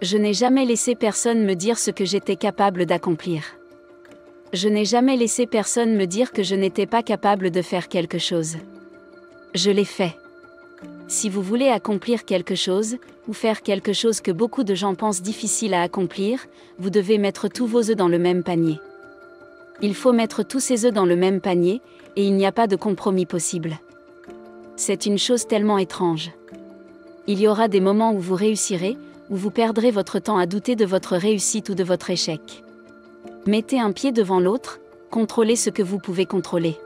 Je n'ai jamais laissé personne me dire ce que j'étais capable d'accomplir. Je n'ai jamais laissé personne me dire que je n'étais pas capable de faire quelque chose. Je l'ai fait. Si vous voulez accomplir quelque chose, ou faire quelque chose que beaucoup de gens pensent difficile à accomplir, vous devez mettre tous vos œufs dans le même panier. Il faut mettre tous ces œufs dans le même panier, et il n'y a pas de compromis possible. C'est une chose tellement étrange. Il y aura des moments où vous réussirez, où vous perdrez votre temps à douter de votre réussite ou de votre échec. Mettez un pied devant l'autre, contrôlez ce que vous pouvez contrôler.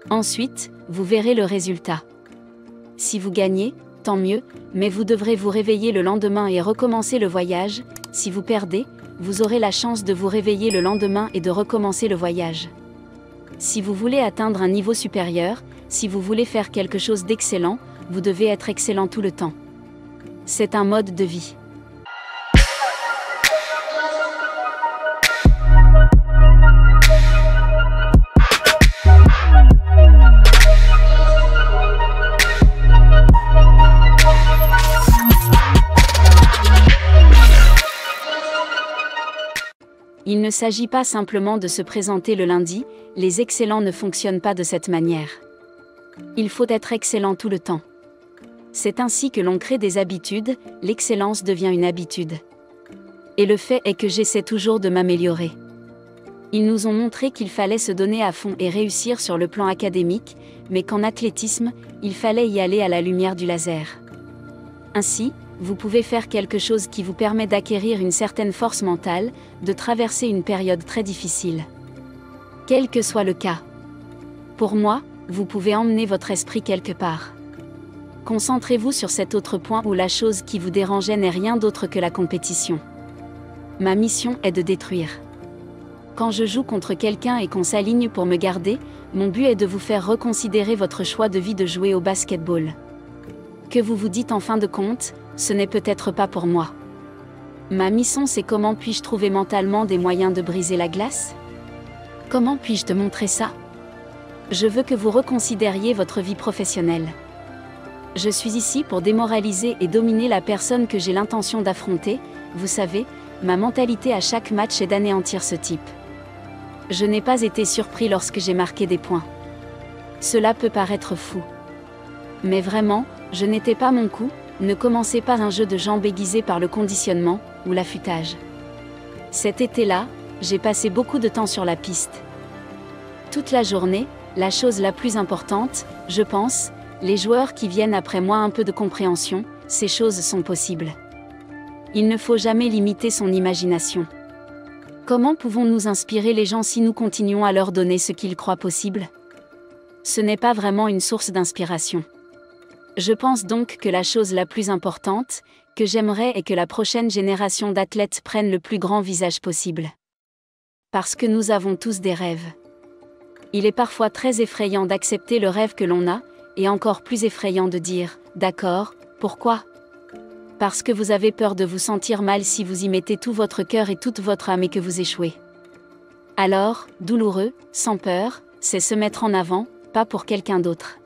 Ensuite, vous verrez le résultat. Si vous gagnez, tant mieux, mais vous devrez vous réveiller le lendemain et recommencer le voyage. Si vous perdez, vous aurez la chance de vous réveiller le lendemain et de recommencer le voyage. Si vous voulez atteindre un niveau supérieur, si vous voulez faire quelque chose d'excellent, vous devez être excellent tout le temps. C'est un mode de vie. Il ne s'agit pas simplement de se présenter le lundi, les excellents ne fonctionnent pas de cette manière. Il faut être excellent tout le temps. C'est ainsi que l'on crée des habitudes, l'excellence devient une habitude. Et le fait est que j'essaie toujours de m'améliorer. Ils nous ont montré qu'il fallait se donner à fond et réussir sur le plan académique, mais qu'en athlétisme, il fallait y aller à la lumière du laser. Ainsi, vous pouvez faire quelque chose qui vous permet d'acquérir une certaine force mentale, de traverser une période très difficile. Quel que soit le cas. Pour moi, vous pouvez emmener votre esprit quelque part. Concentrez-vous sur cet autre point où la chose qui vous dérangeait n'est rien d'autre que la compétition. Ma mission est de détruire. Quand je joue contre quelqu'un et qu'on s'aligne pour me garder, mon but est de vous faire reconsidérer votre choix de vie de jouer au basketball. Que vous vous dites en fin de compte, ce n'est peut-être pas pour moi. Ma mission, c'est comment puis-je trouver mentalement des moyens de briser la glace? Comment puis-je te montrer ça? Je veux que vous reconsidériez votre vie professionnelle. Je suis ici pour démoraliser et dominer la personne que j'ai l'intention d'affronter. Vous savez, ma mentalité à chaque match est d'anéantir ce type. Je n'ai pas été surpris lorsque j'ai marqué des points. Cela peut paraître fou. Mais vraiment, je n'étais pas mon coup. Ne commencez pas un jeu de jambes aiguisé par le conditionnement, ou l'affûtage. Cet été-là, j'ai passé beaucoup de temps sur la piste. Toute la journée, la chose la plus importante, je pense, les joueurs qui viennent après moi un peu de compréhension, ces choses sont possibles. Il ne faut jamais limiter son imagination. Comment pouvons-nous inspirer les gens si nous continuons à leur donner ce qu'ils croient possible? Ce n'est pas vraiment une source d'inspiration. Je pense donc que la chose la plus importante, que j'aimerais est que la prochaine génération d'athlètes prenne le plus grand visage possible. Parce que nous avons tous des rêves. Il est parfois très effrayant d'accepter le rêve que l'on a, et encore plus effrayant de dire « D'accord, pourquoi ?» Parce que vous avez peur de vous sentir mal si vous y mettez tout votre cœur et toute votre âme et que vous échouez. Alors, douloureux, sans peur, c'est se mettre en avant, pas pour quelqu'un d'autre.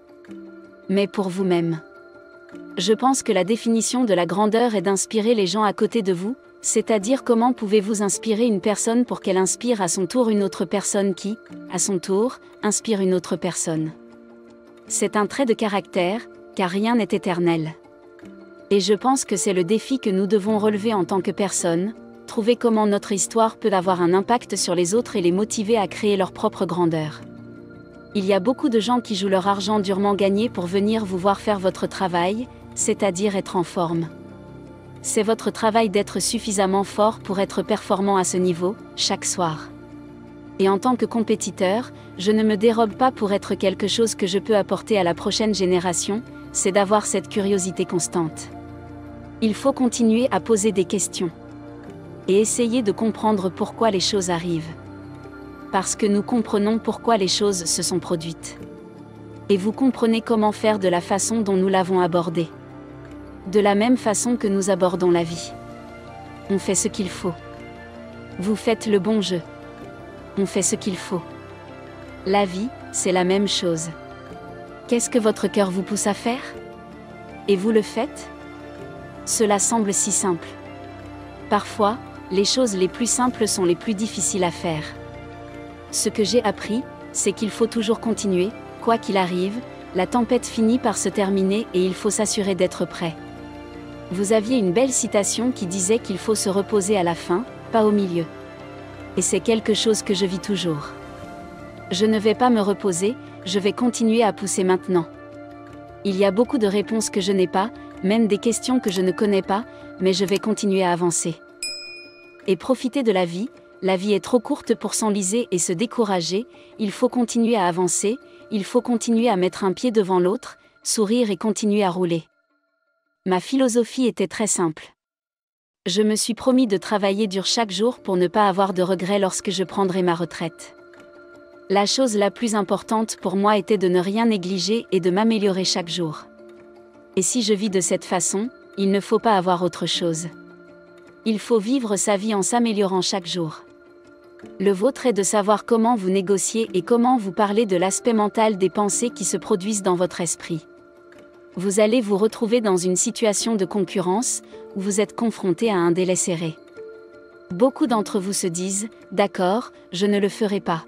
Mais pour vous-même. Je pense que la définition de la grandeur est d'inspirer les gens à côté de vous, c'est-à-dire comment pouvez-vous inspirer une personne pour qu'elle inspire à son tour une autre personne qui, à son tour, inspire une autre personne. C'est un trait de caractère, car rien n'est éternel. Et je pense que c'est le défi que nous devons relever en tant que personne, trouver comment notre histoire peut avoir un impact sur les autres et les motiver à créer leur propre grandeur. Il y a beaucoup de gens qui jouent leur argent durement gagné pour venir vous voir faire votre travail, c'est-à-dire être en forme. C'est votre travail d'être suffisamment fort pour être performant à ce niveau, chaque soir. Et en tant que compétiteur, je ne me dérobe pas pour être quelque chose que je peux apporter à la prochaine génération, c'est d'avoir cette curiosité constante. Il faut continuer à poser des questions. Et essayer de comprendre pourquoi les choses arrivent. Parce que nous comprenons pourquoi les choses se sont produites. Et vous comprenez comment faire de la façon dont nous l'avons abordé. De la même façon que nous abordons la vie. On fait ce qu'il faut. Vous faites le bon jeu. On fait ce qu'il faut. La vie, c'est la même chose. Qu'est-ce que votre cœur vous pousse à faire? Et vous le faites? Cela semble si simple. Parfois, les choses les plus simples sont les plus difficiles à faire. Ce que j'ai appris, c'est qu'il faut toujours continuer, quoi qu'il arrive, la tempête finit par se terminer et il faut s'assurer d'être prêt. Vous aviez une belle citation qui disait qu'il faut se reposer à la fin, pas au milieu. Et c'est quelque chose que je vis toujours. Je ne vais pas me reposer, je vais continuer à pousser maintenant. Il y a beaucoup de réponses que je n'ai pas, même des questions que je ne connais pas, mais je vais continuer à avancer. Et profiter de la vie est trop courte pour s'enliser et se décourager, il faut continuer à avancer, il faut continuer à mettre un pied devant l'autre, sourire et continuer à rouler. Ma philosophie était très simple. Je me suis promis de travailler dur chaque jour pour ne pas avoir de regrets lorsque je prendrai ma retraite. La chose la plus importante pour moi était de ne rien négliger et de m'améliorer chaque jour. Et si je vis de cette façon, il ne faut pas avoir autre chose. Il faut vivre sa vie en s'améliorant chaque jour. Le vôtre est de savoir comment vous négociez et comment vous parlez de l'aspect mental des pensées qui se produisent dans votre esprit. Vous allez vous retrouver dans une situation de concurrence, où vous êtes confronté à un délai serré. Beaucoup d'entre vous se disent « D'accord, je ne le ferai pas ».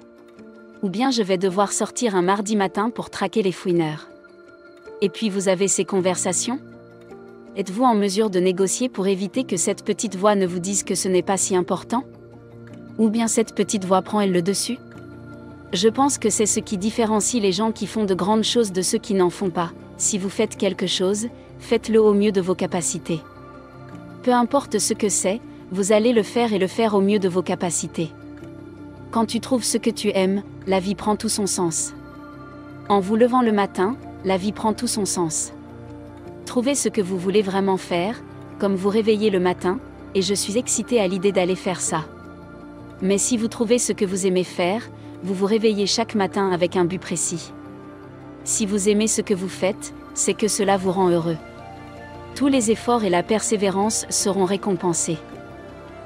Ou bien je vais devoir sortir un mardi matin pour traquer les fouineurs. Et puis vous avez ces conversations ? Êtes-vous en mesure de négocier pour éviter que cette petite voix ne vous dise que ce n'est pas si important ? Ou bien cette petite voix prend elle le dessus ? Je pense que c'est ce qui différencie les gens qui font de grandes choses de ceux qui n'en font pas. Si vous faites quelque chose, faites-le au mieux de vos capacités. Peu importe ce que c'est, vous allez le faire et le faire au mieux de vos capacités. Quand tu trouves ce que tu aimes, la vie prend tout son sens. En vous levant le matin, la vie prend tout son sens. Trouvez ce que vous voulez vraiment faire, comme vous réveillez le matin, et je suis excitée à l'idée d'aller faire ça. Mais si vous trouvez ce que vous aimez faire, vous vous réveillez chaque matin avec un but précis. Si vous aimez ce que vous faites, c'est que cela vous rend heureux. Tous les efforts et la persévérance seront récompensés.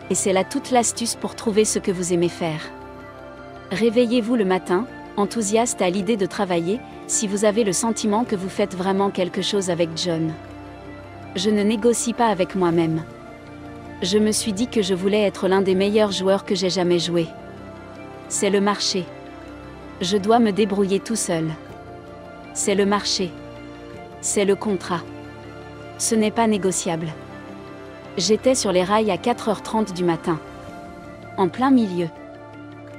Et c'est là toute l'astuce pour trouver ce que vous aimez faire. Réveillez-vous le matin, enthousiaste à l'idée de travailler, si vous avez le sentiment que vous faites vraiment quelque chose avec John. Je ne négocie pas avec moi-même. Je me suis dit que je voulais être l'un des meilleurs joueurs que j'ai jamais joué. C'est le marché. Je dois me débrouiller tout seul. C'est le marché. C'est le contrat. Ce n'est pas négociable. J'étais sur les rails à 4h30 du matin. En plein milieu.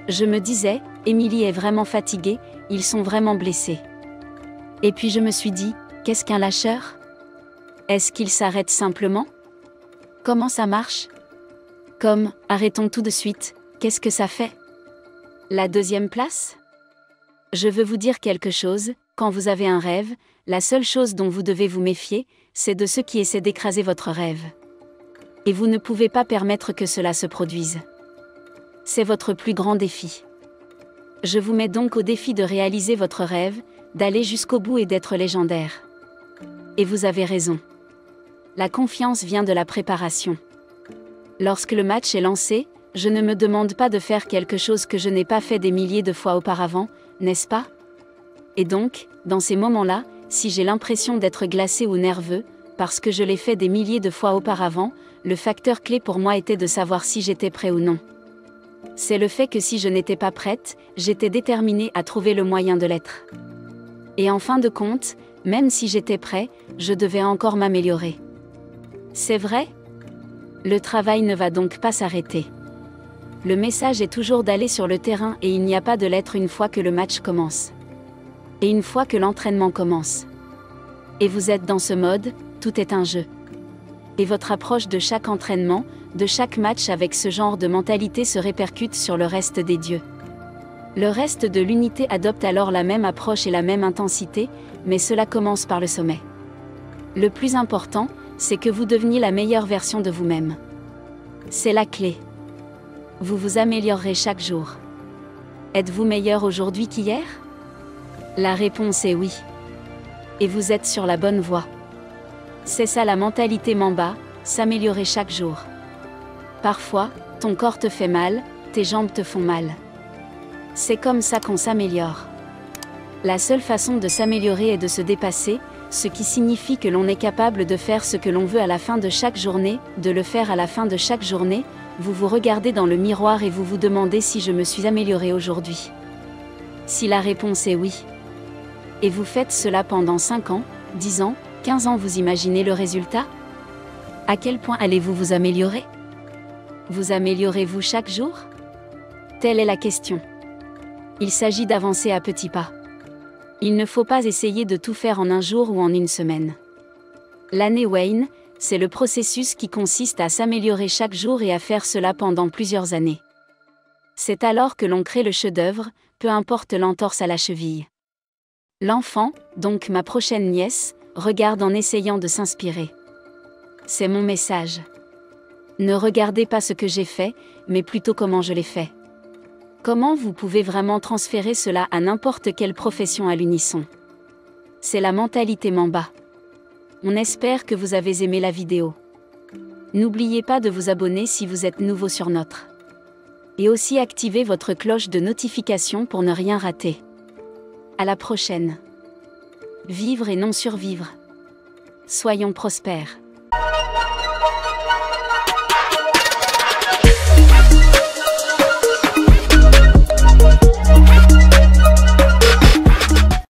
Je me disais, Émilie est vraiment fatiguée, ils sont vraiment blessés. Et puis je me suis dit, qu'est-ce qu'un lâcheur ? Est-ce qu'il s'arrête simplement ? Comment ça marche ? Comme, arrêtons tout de suite, qu'est-ce que ça fait ? La deuxième place ? Je veux vous dire quelque chose, quand vous avez un rêve, la seule chose dont vous devez vous méfier, c'est de ceux qui essaient d'écraser votre rêve. Et vous ne pouvez pas permettre que cela se produise. C'est votre plus grand défi. Je vous mets donc au défi de réaliser votre rêve, d'aller jusqu'au bout et d'être légendaire. Et vous avez raison. La confiance vient de la préparation. Lorsque le match est lancé, je ne me demande pas de faire quelque chose que je n'ai pas fait des milliers de fois auparavant, n'est-ce pas ? Et donc, dans ces moments-là, si j'ai l'impression d'être glacé ou nerveux, parce que je l'ai fait des milliers de fois auparavant, le facteur clé pour moi était de savoir si j'étais prêt ou non. C'est le fait que si je n'étais pas prête, j'étais déterminée à trouver le moyen de l'être. Et en fin de compte, même si j'étais prêt, je devais encore m'améliorer. C'est vrai ? Le travail ne va donc pas s'arrêter. Le message est toujours d'aller sur le terrain et il n'y a pas de l'être une fois que le match commence. Et une fois que l'entraînement commence. Et vous êtes dans ce mode, tout est un jeu. Et votre approche de chaque entraînement, de chaque match avec ce genre de mentalité se répercute sur le reste des dieux. Le reste de l'unité adopte alors la même approche et la même intensité, mais cela commence par le sommet. Le plus important, c'est que vous deveniez la meilleure version de vous-même. C'est la clé. Vous vous améliorerez chaque jour. Êtes-vous meilleur aujourd'hui qu'hier ? La réponse est oui. Et vous êtes sur la bonne voie. C'est ça la mentalité Mamba, s'améliorer chaque jour. Parfois, ton corps te fait mal, tes jambes te font mal. C'est comme ça qu'on s'améliore. La seule façon de s'améliorer et de se dépasser, ce qui signifie que l'on est capable de faire ce que l'on veut à la fin de chaque journée, de le faire à la fin de chaque journée. Vous vous regardez dans le miroir et vous vous demandez si je me suis amélioré aujourd'hui. Si la réponse est oui. Et vous faites cela pendant 5 ans, 10 ans, 15 ans, vous imaginez le résultat? À quel point allez-vous vous améliorer? Vous améliorez-vous chaque jour? Telle est la question. Il s'agit d'avancer à petits pas. Il ne faut pas essayer de tout faire en un jour ou en une semaine. L'année Wayne, c'est le processus qui consiste à s'améliorer chaque jour et à faire cela pendant plusieurs années. C'est alors que l'on crée le chef-d'œuvre, peu importe l'entorse à la cheville. L'enfant, donc ma prochaine nièce, regarde en essayant de s'inspirer. C'est mon message. Ne regardez pas ce que j'ai fait, mais plutôt comment je l'ai fait. Comment vous pouvez vraiment transférer cela à n'importe quelle profession à l'unisson? C'est la mentalité Mamba. On espère que vous avez aimé la vidéo. N'oubliez pas de vous abonner si vous êtes nouveau sur notre. Et aussi activez votre cloche de notification pour ne rien rater. À la prochaine. Vivre et non survivre. Soyons prospères.